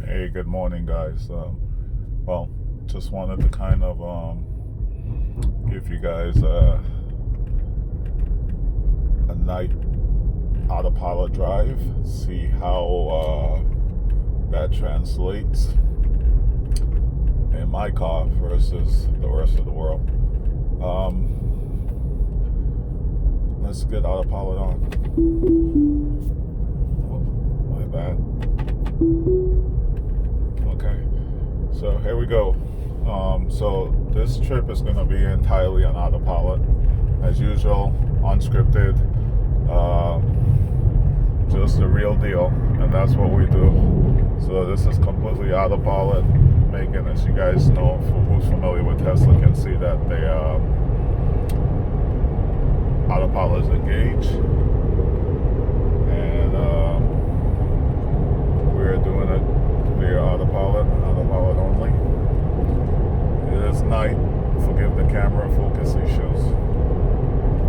Hey, good morning, guys. Well, just wanted to kind of give you guys a night autopilot drive, see how that translates in my car versus the rest of the world. Let's get autopilot on. Oh, my bad. Okay, so here we go. So this trip is going to be entirely on autopilot, as usual, unscripted, just the real deal, and that's what we do. So this is completely autopilot, making, as you guys know, who's familiar with Tesla can see that the autopilot is engaged, and we're doing it via autopilot only. It is night. Forgive the camera focus issues,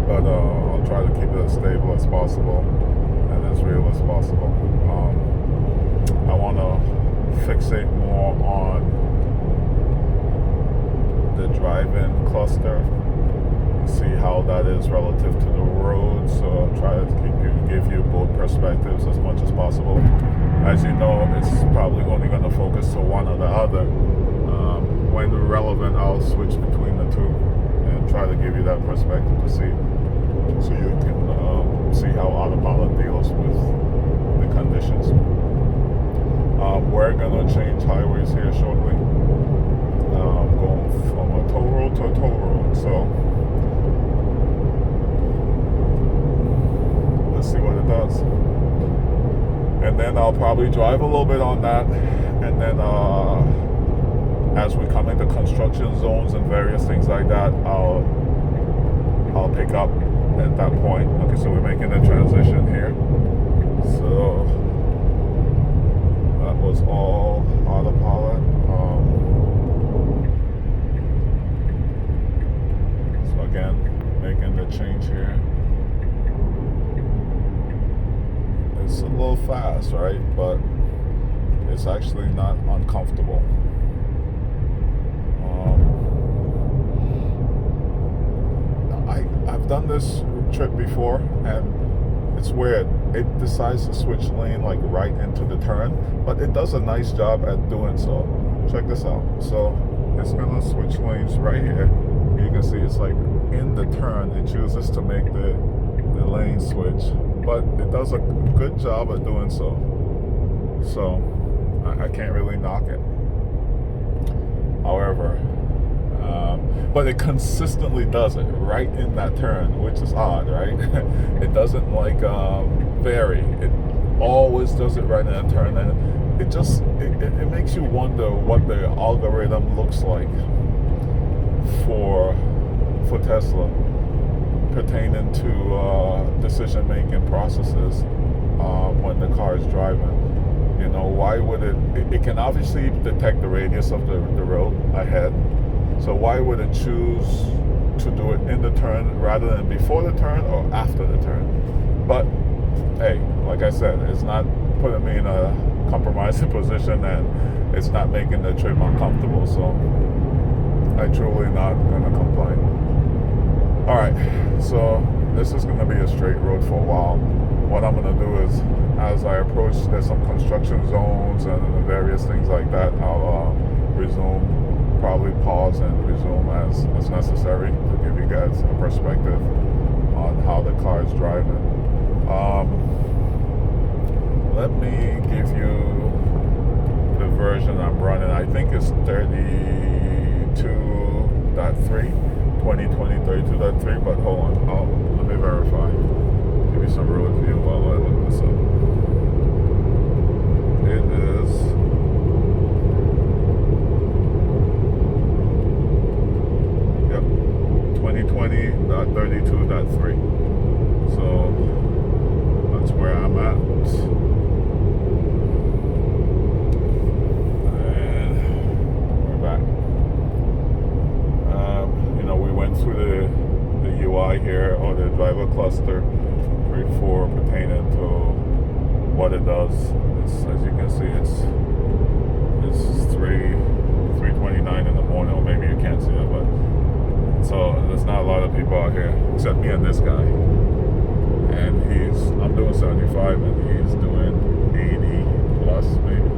but I'll try to keep it as stable as possible and as real as possible. I want to fixate more on the drive-in cluster, see how that is relative to the road. So I'll try to give you both perspectives as much as possible. As you know, it's probably only going to focus to one or the other. When relevant, I'll switch between the two and try to give you that perspective to see, so you can see how autopilot deals with the conditions. We're going to change highways here shortly, going from a toll road to a toll road. So let's see what it does. And then I'll probably drive a little bit on that, and then as we come into construction zones and various things like that, I'll pick up at that point. Okay, so we're making a transition here. So that was all autopilot. So again, making the change here. It's a little fast, right? But it's actually not uncomfortable. I've done this trip before, and it's weird. It decides to switch lane like right into the turn, but it does a nice job at doing so. Check this out. So it's gonna switch lanes right here. You can see it's like in the turn. It chooses to make the lane switch, but it does a good job at doing so. So I can't really knock it. However, but it consistently does it right in that turn, which is odd, right? It doesn't like vary. It always does it right in that turn, and it just it makes you wonder what the algorithm looks like for Tesla pertaining to decision making processes when the car is driving. You know, why would it can obviously detect the radius of the road ahead. So why would it choose to do it in the turn rather than before the turn or after the turn? But hey, like I said, it's not putting me in a compromising position, and it's not making the trip uncomfortable. So I truly not gonna complain. All right, so this is gonna be a straight road for a while. What I'm gonna do is, as I approach, there's some construction zones and various things like that, I'll resume. Probably pause and resume as necessary to give you guys a perspective on how the car is driving. Let me give you the version I'm running. I think it's 32.3, 2020 32.3, but hold on, let me verify. Give you some road view while I look this up. It is 2020.32.3. So that's where I'm at. And we're back. We went through the UI here, or the driver cluster, before pertaining to what it does. As you can see, it's except me and this guy. And I'm doing 75 and he's doing 80 plus maybe.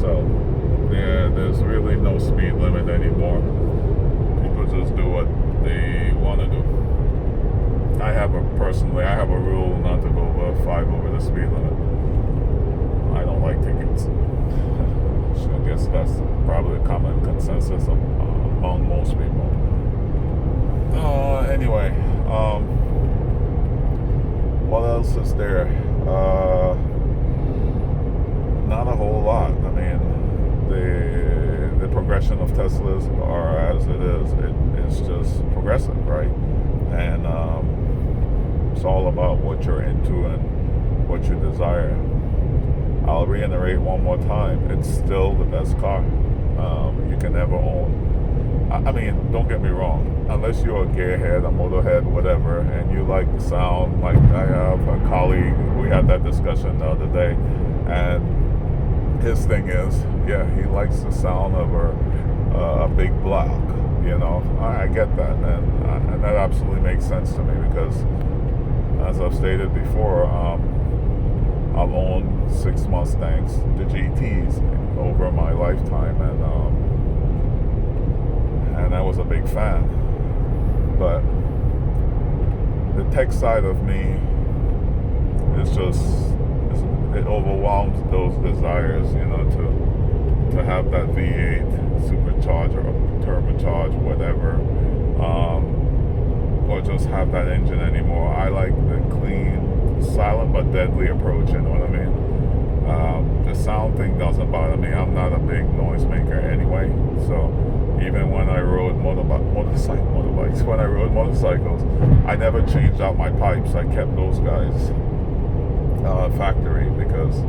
So yeah, there's really no speed limit anymore. People just do what they want to do. I have a rule not to go over 5 over the speed limit. I don't like tickets. So I guess that's probably a common consensus among most people. Anyway, what else is there? Not a whole lot. I mean, the progression of Teslas are as it is. It's just progressive, right? And it's all about what you're into and what you desire. I'll reiterate one more time, it's still the best car you can ever own. I mean, don't get me wrong, unless you're a gearhead, a motorhead, whatever, and you like the sound, like I have a colleague, we had that discussion the other day, and his thing is, yeah, he likes the sound of a big block, you know. I get that, and that absolutely makes sense to me because, as I've stated before, I've owned 6 Mustangs, the GTs, over my lifetime, and I was a big fan. But the tech side of me is it overwhelms those desires, you know, to have that V8 supercharger or turbocharge, whatever, or just have that engine anymore. I like the clean, silent but deadly approach, you know what I mean? The sound thing doesn't bother me. I'm not a big noisemaker anyway, so even when I rode motorbikes, when I rode motorcycles, I never changed out my pipes. I kept those guys factory, because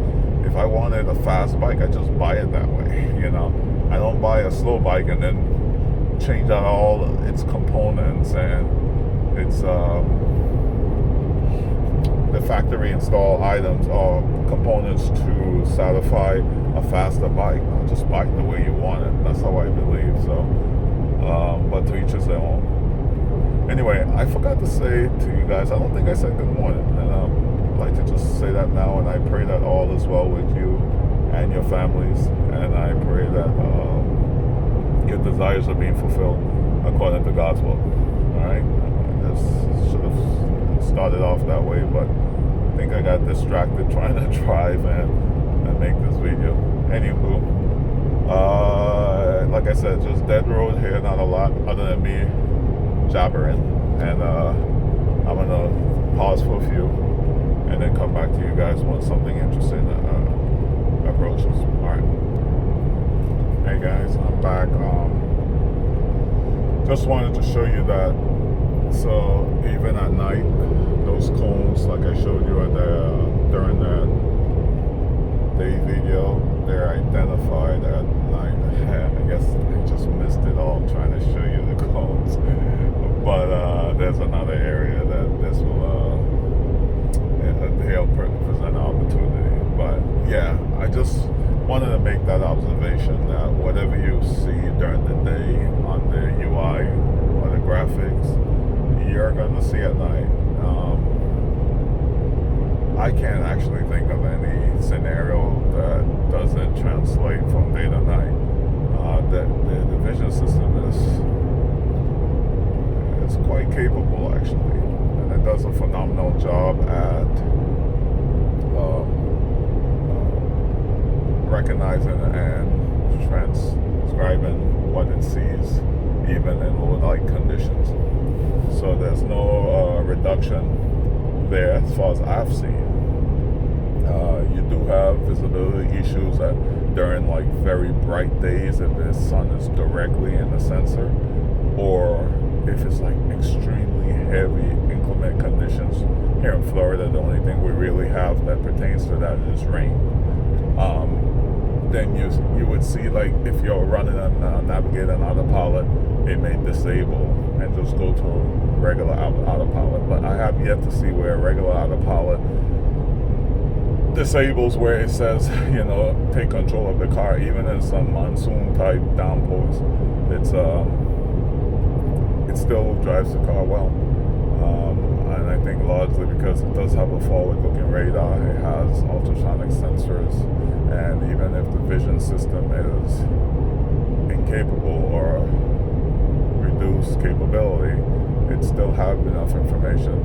if I wanted a fast bike, I just buy it that way, you know. I don't buy a slow bike and then change out all its components and its the factory installed items or components to satisfy a faster bike. No, just buy it the way you want it. That's how I believe. So, but to each his own. Anyway, I forgot to say to you guys, I don't think I said good morning, and I'd like to just say that now. And I pray that all is well with you and your families, and I pray that your desires are being fulfilled according to God's will. All right, this should have started off that way, but I think I got distracted trying to drive and make this video. Anywho, like I said, just dead road here, not a lot other than me jabbering, and I'm gonna pause for a few and then come back to you guys when something interesting approaches. All right. Hey guys, I'm back. Just wanted to show you that. So even at night, those cones, like I showed you during that day video, they're identified at night. I guess I just missed it all trying to show you the cones. But there's another area that this will they'll present an opportunity. But yeah, I just wanted to make that observation that whatever you see during the day on the UI or the graphics, you're going to see at night. I can't actually think of any scenario that doesn't translate from day to night. The vision system is quite capable, actually, and it does a phenomenal job at recognizing and transcribing what it sees, even in low light conditions. So there's no reduction there as far as I've seen. You do have visibility issues during like very bright days if the sun is directly in the sensor, or if it's like extremely heavy inclement conditions. Here in Florida, the only thing we really have that pertains to that is rain. Then you would see, like, if you're running on Navigator and Autopilot, it may disable and just go to regular Autopilot. But I have yet to see where regular Autopilot disables where it says, you know, take control of the car. Even in some monsoon type downpours, it still drives the car well. And I think largely because it does have a forward-looking radar, it has ultrasonic sensors, and even if the vision system is incapable or reduced capability, it still have enough information,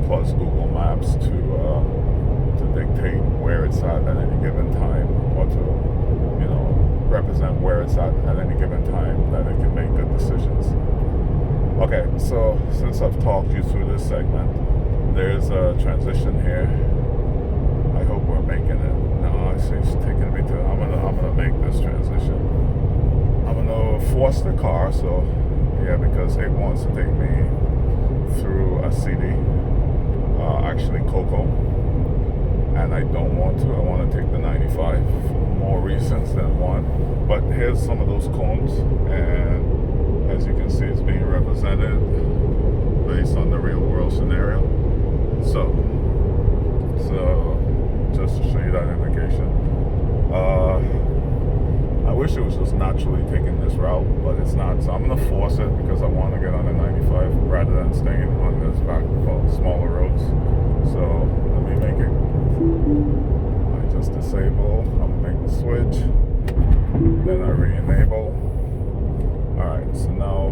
plus Google Maps to dictate where it's at any given time, or to represent where it's at any given time, that it can make good decisions. Okay, so since I've talked you through this segment, there's a transition here. I hope we're making it. No, it's taking me to. I'm gonna make this transition. I'm gonna force the car. So yeah, because it wants to take me through a city, actually Cocoa, and I don't want to. I want to take the 95 for more reasons than one. But here's some of those cones, and as you can see, it's being represented based on the real world scenario. So just to show you that indication. I wish it was just naturally taking this route, but it's not. So I'm gonna force it because I want to get on the 95 rather than staying on this smaller roads. So let me make it. I just disable. I'm gonna make the switch. Then I re-enable. Alright, so now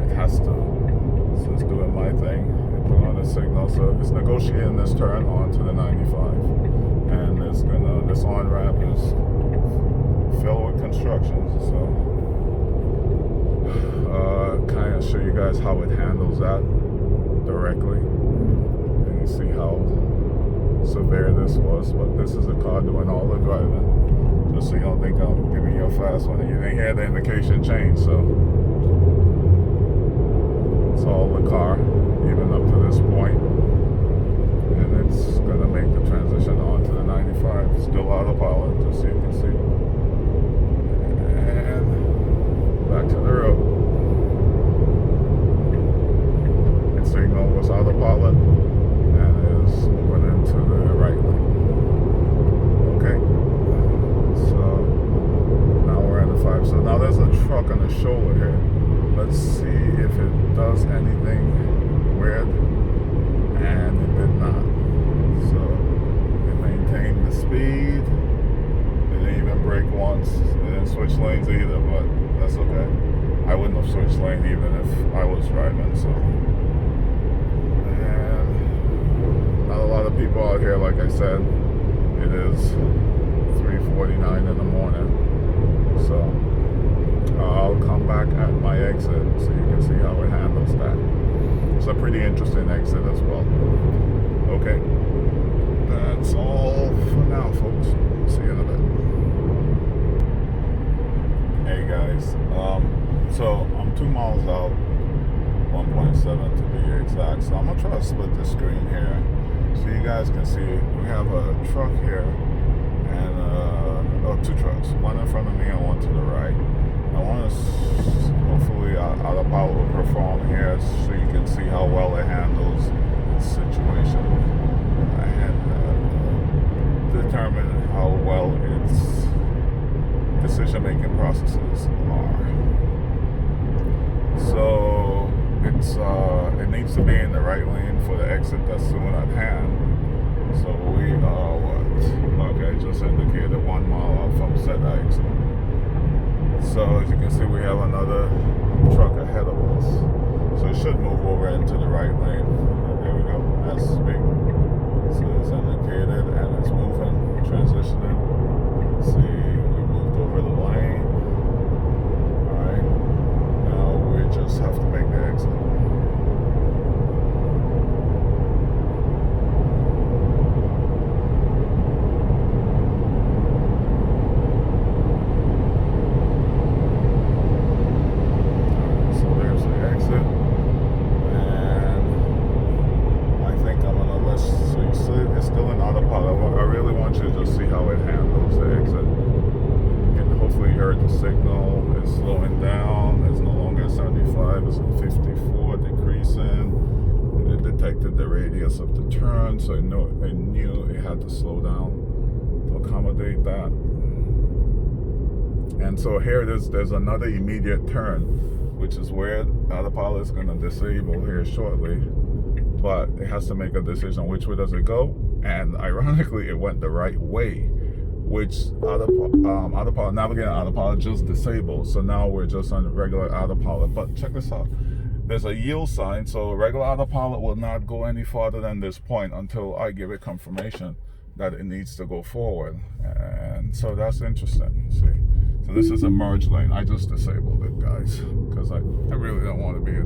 it has to, so it's doing my thing, it put on a signal, so it's negotiating this turn onto the 95, and this on-ramp is filled with construction, so kind of show you guys how it handles that directly, and you see how severe this was, but this is a car doing all the driving. Just so you don't think I'm giving you a fast one. You didn't hear the indication change, so it's all the car, even up to this point. And it's gonna make the transition onto the 95. Still autopilot, just so you can see. And back to the road. Its signal was autopilot and is moving into the right lane. Okay. So now we're at the 5. So now there's a truck on the shoulder here. Let's see if it does anything weird. And it did not. So it maintained the speed. It didn't even brake once. It didn't switch lanes either, but that's okay. I wouldn't have switched lane even if I was driving. So, and not a lot of people out here, like I said. It is 3:49 in the morning, so I'll come back at my exit so you can see how it handles that. It's a pretty interesting exit as well. Okay, that's all for now, folks. See you in a bit. Hey guys, so I'm 2 miles out, 1.7 to be exact. So I'm gonna try to split the screen here so you guys can see. We have a truck here and 2 trucks, one in front of me and one to the right. I want to hopefully autopilot will perform here so you can see how well it handles the situation and determine how well its decision-making processes are. So it needs to be in the right lane for the exit that's soon at hand. So we are okay, just indicated 1 mile out from said exit. So as you can see, we have another truck ahead of us. So it should move over into the right lane. There we go. SB. So it's indicated and it's moving, transitioning. See, we moved over the lane. Alright. Now we just have to make the exit. Signal is slowing down. It's no longer at 75, it's at 54, decreasing. It detected the radius of the turn, so it knew it had to slow down to accommodate that. And so here it is, there's another immediate turn. which is weird. Autopilot is going to disable here shortly, but it has to make a decision which way does it go. And ironically, it went the right way, which autopilot, navigating autopilot just disabled. So now we're just on regular autopilot. But check this out. There's a yield sign, so regular autopilot will not go any farther than this point until I give it confirmation that it needs to go forward. And so that's interesting. See, so this is a merge lane. I just disabled it, guys, because I really don't want to be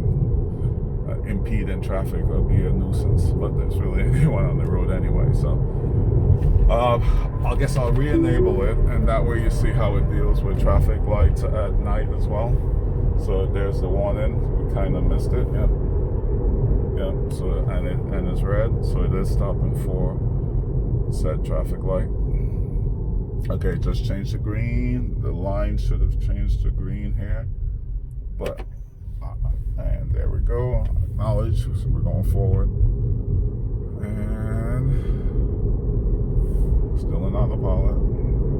impede in traffic or be a nuisance. But there's really anyone on the road anyway. So I guess I'll re-enable it, and that way you see how it deals with traffic lights at night as well. So there's the warning. We kind of missed it. Yeah. So and it's red. So it is stopping for said traffic light. Okay, just changed to green. The line should have changed to green here, but and there we go. Acknowledge. So we're going forward, and still in autopilot.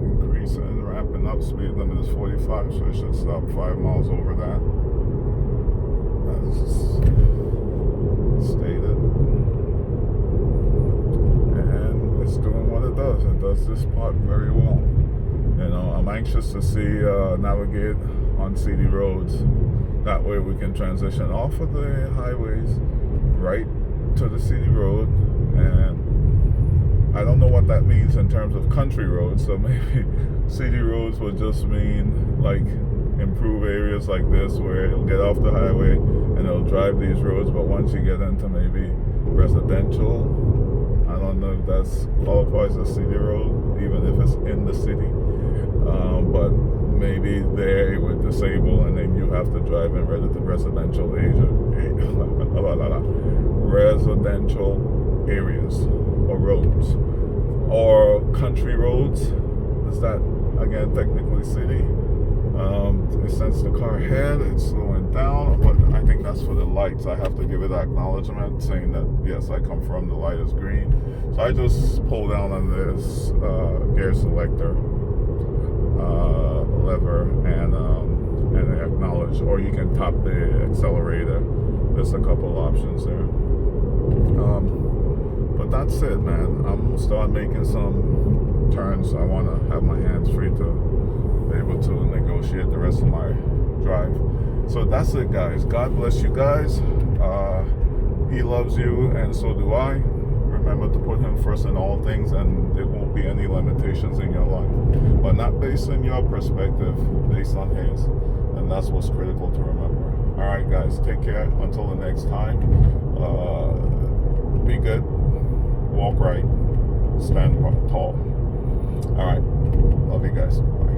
Increasing, ramping up. Speed limit is 45, so it should stop 5 miles over that. As stated. And it's doing what it does. It does this part very well. You know, I'm anxious to see navigate on city roads. That way we can transition off of the highways right to the city road. And I don't know what that means in terms of country roads, so maybe city roads would just mean like improve areas like this where it'll get off the highway and it'll drive these roads, but once you get into maybe residential, I don't know if that's qualifies as city road, even if it's in the city, but maybe there it would disable and then you have to drive in residential areas or roads, or country roads. Is that again technically city? Since the car ahead, it's slowing down, but I think that's for the lights. I have to give it acknowledgement saying that yes, I confirm the light is green. So I just pull down on this gear selector lever and acknowledge, or you can tap the accelerator. There's a couple options there. But that's it, man. I'm gonna start making some turns. I want to have my hands free to be able to negotiate the rest of my drive. So that's it, guys. God bless you guys. He loves you, and so do I. Remember to put him first in all things, and there won't be any limitations in your life, but not based on your perspective, based on his. And that's what's critical to remember. All right, guys, take care until the next time. Be good, walk right, stand tall. All right, love you guys. Bye.